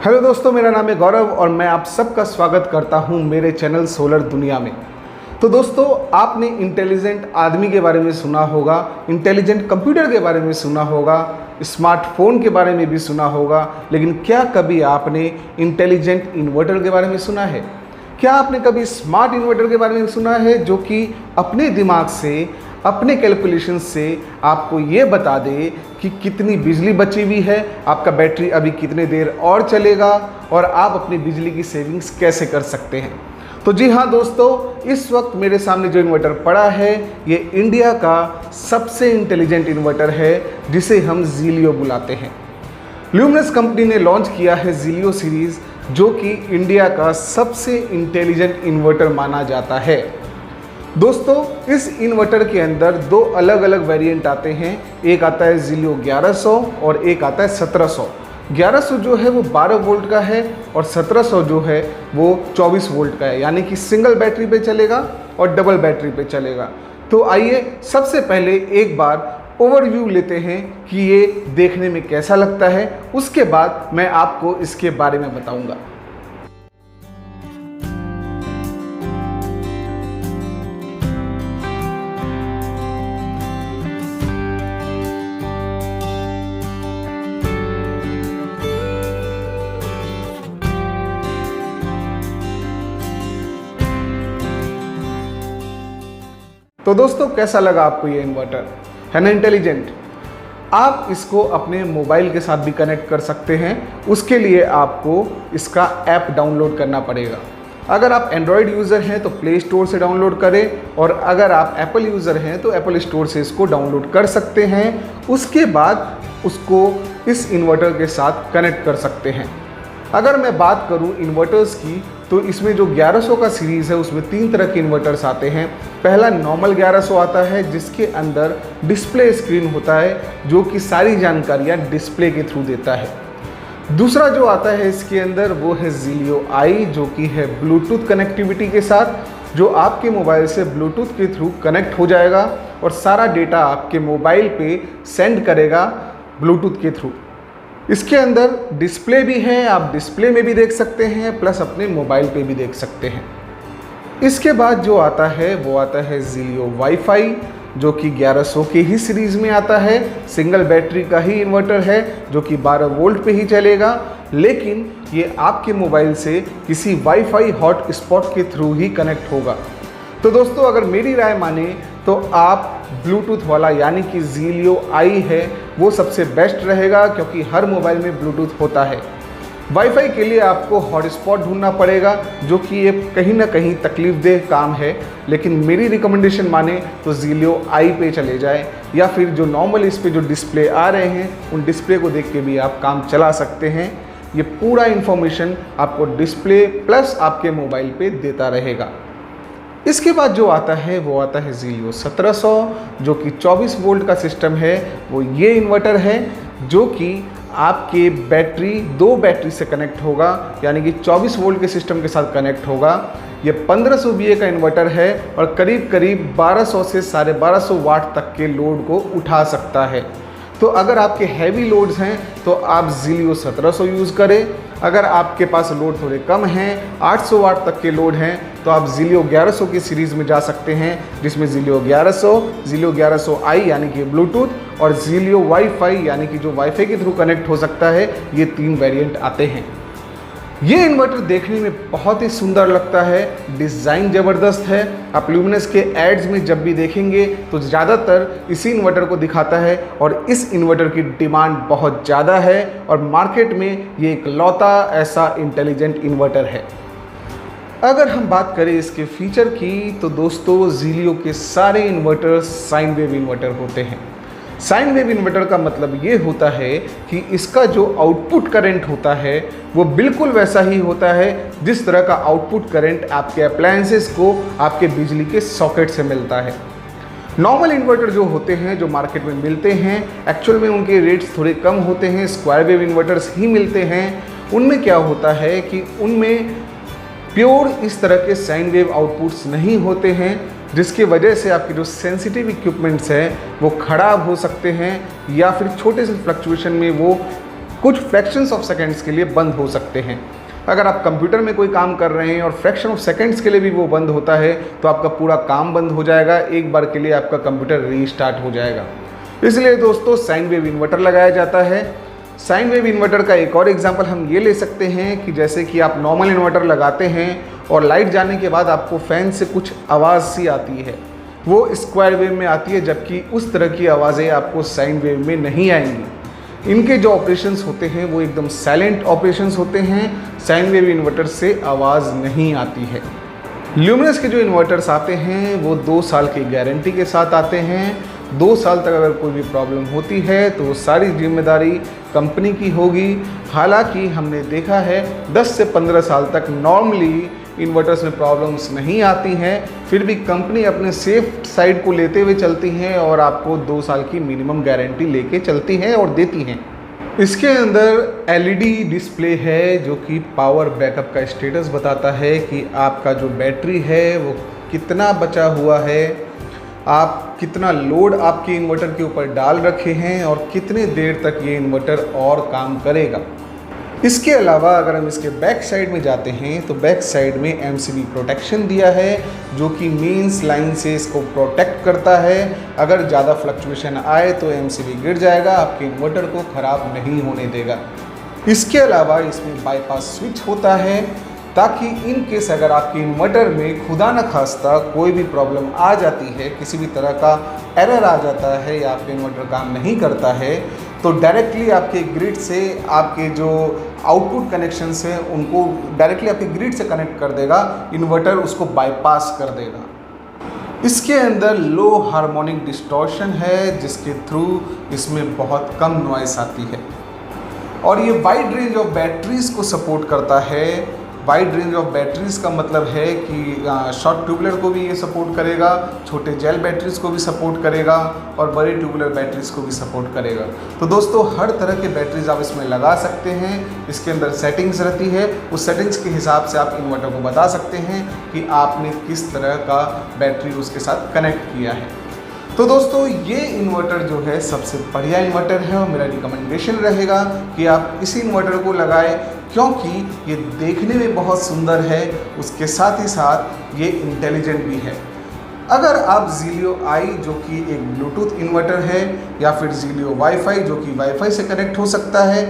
Hello दोस्तों, मेरा नाम है गौरव और मैं आप सबका स्वागत करता हूं मेरे चैनल सोलर दुनिया में। तो दोस्तों, आपने इंटेलिजेंट आदमी के बारे में सुना होगा, इंटेलिजेंट कंप्यूटर के बारे में सुना होगा, स्मार्टफोन के बारे में भी सुना होगा, लेकिन क्या कभी आपने इंटेलिजेंट इन्वर्टर के बारे में सुना है? क्या आपने कभी स्मार्ट इन्वर्टर के बारे में सुना है जो कि अपने दिमाग से, अपने कैलकुलेशन से आपको ये बता दे कि कितनी बिजली बची हुई है, आपका बैटरी अभी कितने देर और चलेगा और आप अपनी बिजली की सेविंग्स कैसे कर सकते हैं? तो जी हाँ दोस्तों, इस वक्त मेरे सामने जो इन्वर्टर पड़ा है ये इंडिया का सबसे इंटेलिजेंट इन्वर्टर है जिसे हम ज़ीलियो बुलाते हैं। ल्यूमिनस कंपनी ने लॉन्च किया है ज़ीलियो सीरीज़, जो कि इंडिया का सबसे इंटेलिजेंट इन्वर्टर माना जाता है। दोस्तों, इस इन्वर्टर के अंदर दो अलग अलग वेरिएंट आते हैं। एक आता है ज़ीलियो 1100 और एक आता है 1700। 1100 जो है वो 12 वोल्ट का है और 1700 जो है वो 24 वोल्ट का है, यानी कि सिंगल बैटरी पे चलेगा और डबल बैटरी पे चलेगा। तो आइए सबसे पहले एक बार ओवरव्यू लेते हैं कि ये देखने में कैसा लगता है, उसके बाद मैं आपको इसके बारे में बताऊंगा। तो दोस्तों, कैसा लगा आपको ये इन्वर्टर? है ना इंटेलिजेंट? आप इसको अपने मोबाइल के साथ भी कनेक्ट कर सकते हैं। उसके लिए आपको इसका ऐप डाउनलोड करना पड़ेगा। अगर आप एंड्रॉयड यूज़र हैं तो प्ले स्टोर से डाउनलोड करें, और अगर आप एप्पल यूज़र हैं तो एप्पल स्टोर से इसको डाउनलोड कर सकते हैं। उसके बाद उसको इस इन्वर्टर के साथ कनेक्ट कर सकते हैं। अगर मैं बात करूं इन्वर्टर्स की, तो इसमें जो 1100 का सीरीज़ है उसमें 3 तरह के इन्वर्टर्स आते हैं। पहला नॉर्मल 1100 आता है जिसके अंदर डिस्प्ले स्क्रीन होता है जो कि सारी जानकारियां डिस्प्ले के थ्रू देता है। दूसरा जो आता है इसके अंदर वो है ज़ीलियो आई, जो कि है ब्लूटूथ कनेक्टिविटी के साथ, जो आपके मोबाइल से ब्लूटूथ के थ्रू कनेक्ट हो जाएगा और सारा डेटा आपके मोबाइल पे सेंड करेगा ब्लूटूथ के थ्रू। इसके अंदर डिस्प्ले भी है, आप डिस्प्ले में भी देख सकते हैं प्लस अपने मोबाइल पे भी देख सकते हैं। इसके बाद जो आता है वो आता है ज़ीलियो वाईफाई, जो कि 1100 के ही सीरीज़ में आता है। सिंगल बैटरी का ही इन्वर्टर है जो कि 12 वोल्ट पे ही चलेगा, लेकिन ये आपके मोबाइल से किसी वाईफाई हॉट स्पॉट के थ्रू ही कनेक्ट होगा। तो दोस्तों, अगर मेरी राय माने तो आप ब्लूटूथ वाला यानी कि ज़ीलियो आई है वो सबसे बेस्ट रहेगा, क्योंकि हर मोबाइल में ब्लूटूथ होता है। वाईफाई के लिए आपको हॉटस्पॉट ढूंढना पड़ेगा, जो कि ये कहीं ना कहीं तकलीफ़देह काम है, लेकिन मेरी रिकमेंडेशन माने तो ज़ीलियो आई पे चले जाएं, या फिर जो नॉर्मल इस पे जो डिस्प्ले आ रहे हैं उन डिस्प्ले को देख के भी आप काम चला सकते हैं। ये पूरा इन्फॉर्मेशन आपको डिस्प्ले प्लस आपके मोबाइल पे देता रहेगा। इसके बाद जो आता है वो आता है ज़ीलियो 1700, जो कि 24 वोल्ट का सिस्टम है। वो ये इन्वर्टर है जो कि आपके दो बैटरी से कनेक्ट होगा, यानी कि 24 वोल्ट के सिस्टम के साथ कनेक्ट होगा। ये 1500 VA का इन्वर्टर है और करीब करीब 1200 से 1250 वाट तक के लोड को उठा सकता है। तो अगर आपके हैवी लोड्स हैं तो आप ज़ीलियो 1700 यूज़ करें। अगर आपके पास लोड थोड़े कम हैं, 800 वाट तक के लोड हैं, तो आप ज़ीलियो 1100 की सीरीज़ में जा सकते हैं, जिसमें ज़ीलियो 1100, ज़ीलियो 1100 आई यानी कि ब्लूटूथ, और ज़ीलियो वाईफाई यानी कि जो वाईफाई के थ्रू कनेक्ट हो सकता है। ये 3 वेरिएंट आते हैं। ये इन्वर्टर देखने में बहुत ही सुंदर लगता है, डिज़ाइन ज़बरदस्त है। आप ल्यूमिनस के एड्स में जब भी देखेंगे तो ज़्यादातर इसी इन्वर्टर को दिखाता है, और इस इन्वर्टर की डिमांड बहुत ज़्यादा है और मार्केट में ये एक लौता ऐसा इंटेलिजेंट इन्वर्टर है। अगर हम बात करें इसके फीचर की, तो दोस्तों ज़ीलियो के सारे इन्वर्टर्स साइन वेव इन्वर्टर होते हैं। साइन वेव इन्वर्टर का मतलब ये होता है कि इसका जो आउटपुट करंट होता है वो बिल्कुल वैसा ही होता है जिस तरह का आउटपुट करंट आपके अप्लायंसेस को आपके बिजली के सॉकेट से मिलता है। नॉर्मल इन्वर्टर जो होते हैं, जो मार्केट में मिलते हैं, एक्चुअल में उनके रेट्स थोड़े कम होते हैं, स्क्वायर वेव इन्वर्टर्स ही मिलते हैं। उनमें क्या होता है कि उनमें प्योर इस तरह के साइन वेव आउटपुट्स नहीं होते हैं, जिसकी वजह से आपके जो सेंसिटिव इक्विपमेंट्स हैं वो ख़राब हो सकते हैं, या फिर छोटे से फ्लक्चुएशन में वो कुछ फ्रैक्शंस ऑफ सेकेंड्स के लिए बंद हो सकते हैं। अगर आप कंप्यूटर में कोई काम कर रहे हैं और फ्रैक्शन ऑफ सेकेंड्स के लिए भी वो बंद होता है तो आपका पूरा काम बंद हो जाएगा, एक बार के लिए आपका कंप्यूटर रीस्टार्ट हो जाएगा। इसलिए दोस्तों साइन वेव इन्वर्टर लगाया जाता है। साइन वेव इन्वर्टर का एक और एग्जांपल हम ये ले सकते हैं कि जैसे कि आप नॉर्मल इन्वर्टर लगाते हैं और लाइट जाने के बाद आपको फैन से कुछ आवाज़ सी आती है, वो स्क्वायर वेव में आती है, जबकि उस तरह की आवाज़ें आपको साइन वेव में नहीं आएंगी। इनके जो ऑपरेशंस होते हैं वो एकदम साइलेंट ऑपरेशंस होते हैं, साइन वेव इन्वर्टर से आवाज़ नहीं आती है। ल्यूमिनस के जो इन्वर्टर्स आते हैं वो 2 साल की गारंटी के साथ आते हैं। 2 साल तक अगर कोई भी प्रॉब्लम होती है तो वो सारी जिम्मेदारी कंपनी की होगी। हालांकि हमने देखा है 10 से 15 साल तक नॉर्मली इन्वर्टर्स में प्रॉब्लम्स नहीं आती हैं, फिर भी कंपनी अपने सेफ साइड को लेते हुए चलती हैं और आपको 2 साल की मिनिमम गारंटी लेके चलती हैं और देती हैं। इसके अंदर एलईडी डिस्प्ले है जो कि पावर बैकअप का स्टेटस बताता है कि आपका जो बैटरी है वो कितना बचा हुआ है, आप कितना लोड आपके इन्वर्टर के ऊपर डाल रखे हैं और कितने देर तक ये इन्वर्टर और काम करेगा। इसके अलावा अगर हम इसके बैक साइड में जाते हैं तो बैक साइड में एमसीबी प्रोटेक्शन दिया है जो कि मेंस लाइन से इसको प्रोटेक्ट करता है। अगर ज़्यादा फ्लक्चुएशन आए तो एमसीबी गिर जाएगा, आपके इन्वर्टर को ख़राब नहीं होने देगा। इसके अलावा इसमें बाईपास स्विच होता है ताकि इन केस अगर आपके इन्वर्टर में खुदा न खास्ता कोई भी प्रॉब्लम आ जाती है, किसी भी तरह का एरर आ जाता है या आपका इन्वर्टर काम नहीं करता है, तो डायरेक्टली आपके ग्रिड से आपके जो आउटपुट कनेक्शंस हैं उनको डायरेक्टली आपके ग्रिड से कनेक्ट कर देगा, इन्वर्टर उसको बाईपास कर देगा। इसके अंदर लो हार्मोनिक डिस्टॉर्शन है जिसके थ्रू इसमें बहुत कम नॉइस आती है और ये वाइड रेंज ऑफ बैटरीज़ को सपोर्ट करता है। वाइड रेंज ऑफ बैटरीज़ का मतलब है कि शॉर्ट ट्यूबुलर को भी ये सपोर्ट करेगा, छोटे जेल बैटरीज़ को भी सपोर्ट करेगा और बड़ी ट्यूबुलर बैटरीज़ को भी सपोर्ट करेगा। तो दोस्तों हर तरह के बैटरीज आप इसमें लगा सकते हैं। इसके अंदर सेटिंग्स रहती है, उस सेटिंग्स के हिसाब से आप इन्वर्टर को बता सकते हैं कि आपने किस तरह का बैटरी उसके साथ कनेक्ट किया है। तो दोस्तों ये इन्वर्टर जो है सबसे बढ़िया इन्वर्टर है और मेरा रिकमेंडेशन रहेगा कि आप इसी इन्वर्टर को लगाएं क्योंकि ये देखने में बहुत सुंदर है, उसके साथ ही साथ ये इंटेलिजेंट भी है। अगर आप ज़ीलियो आई जो कि एक ब्लूटूथ इन्वर्टर है या फिर ज़ीलियो वाईफाई जो कि वाईफाई से कनेक्ट हो सकता है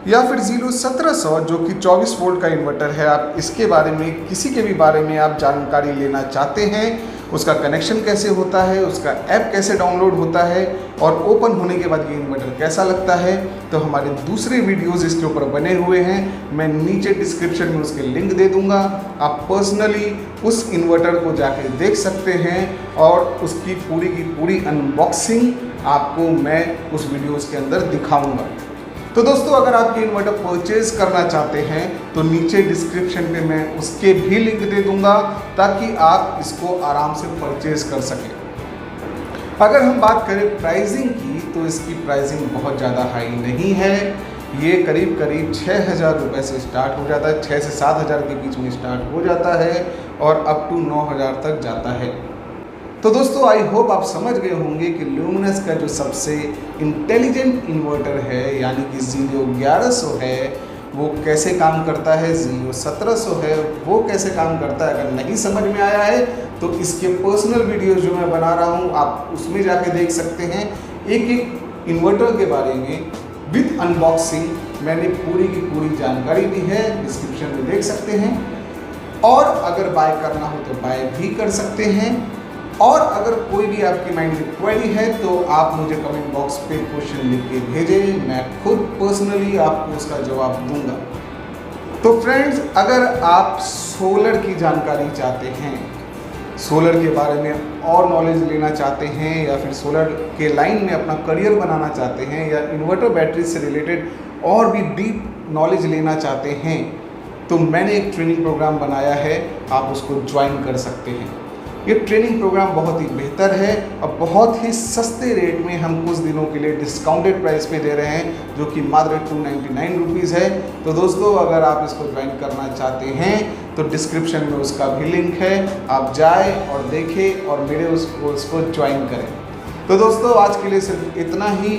या फिर ज़ीलियो 1700 जो कि 24 वोल्ट का इन्वर्टर है, आप इसके बारे में किसी के भी बारे में आप जानकारी लेना चाहते हैं, उसका कनेक्शन कैसे होता है, उसका ऐप कैसे डाउनलोड होता है और ओपन होने के बाद ये इन्वर्टर कैसा लगता है, तो हमारे दूसरे वीडियोस इसके ऊपर बने हुए हैं। मैं नीचे डिस्क्रिप्शन में उसके लिंक दे दूंगा, आप पर्सनली उस इन्वर्टर को जाके देख सकते हैं और उसकी पूरी अनबॉक्सिंग आपको मैं उस वीडियोस के अंदर दिखाऊंगा। तो दोस्तों अगर आप ये इन्वर्टर परचेज करना चाहते हैं तो नीचे डिस्क्रिप्शन में मैं उसके भी लिंक दे दूंगा ताकि आप इसको आराम से परचेज कर सकें। अगर हम बात करें प्राइसिंग की तो इसकी प्राइसिंग बहुत ज़्यादा हाई नहीं है, ये करीब 6,000 रुपये से स्टार्ट हो जाता है, 6 से 7,000 के बीच में स्टार्ट हो जाता है और अप टू 9,000 तक जाता है। तो दोस्तों आई होप आप समझ गए होंगे कि ल्यूमिनस का जो सबसे इंटेलिजेंट इन्वर्टर है यानी कि ज़ीलियो 1100 है वो कैसे काम करता है, ज़ीलियो 1700 है वो कैसे काम करता है। अगर नहीं समझ में आया है तो इसके पर्सनल वीडियोस जो मैं बना रहा हूँ आप उसमें जाके देख सकते हैं। एक इन्वर्टर के बारे में विद अनबॉक्सिंग मैंने पूरी की पूरी जानकारी दी है, डिस्क्रिप्शन में देख सकते हैं। और अगर बाय करना हो तो बाय भी कर सकते हैं और अगर कोई भी आपकी माइंड में क्वेरी है तो आप मुझे कमेंट बॉक्स पे क्वेश्चन लिख के भेजें, मैं खुद पर्सनली आपको उसका जवाब दूंगा। तो फ्रेंड्स अगर आप सोलर की जानकारी चाहते हैं, सोलर के बारे में और नॉलेज लेना चाहते हैं या फिर सोलर के लाइन में अपना करियर बनाना चाहते हैं या इन्वर्टर बैटरी से रिलेटेड और भी डीप नॉलेज लेना चाहते हैं तो मैंने एक ट्रेनिंग प्रोग्राम बनाया है, आप उसको ज्वाइन कर सकते हैं। ये ट्रेनिंग प्रोग्राम बहुत ही बेहतर है और बहुत ही सस्ते रेट में हम कुछ दिनों के लिए डिस्काउंटेड प्राइस पे दे रहे हैं जो कि मात्र 299 रुपीज़ है। तो दोस्तों अगर आप इसको ज्वाइन करना चाहते हैं तो डिस्क्रिप्शन में उसका भी लिंक है, आप जाएं और देखें और मेरे उस कोर्स को ज्वाइन करें। तो दोस्तों आज के लिए सिर्फ इतना ही।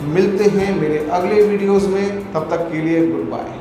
मिलते हैं मेरे अगले वीडियोस में, तब तक के लिए गुड बाय।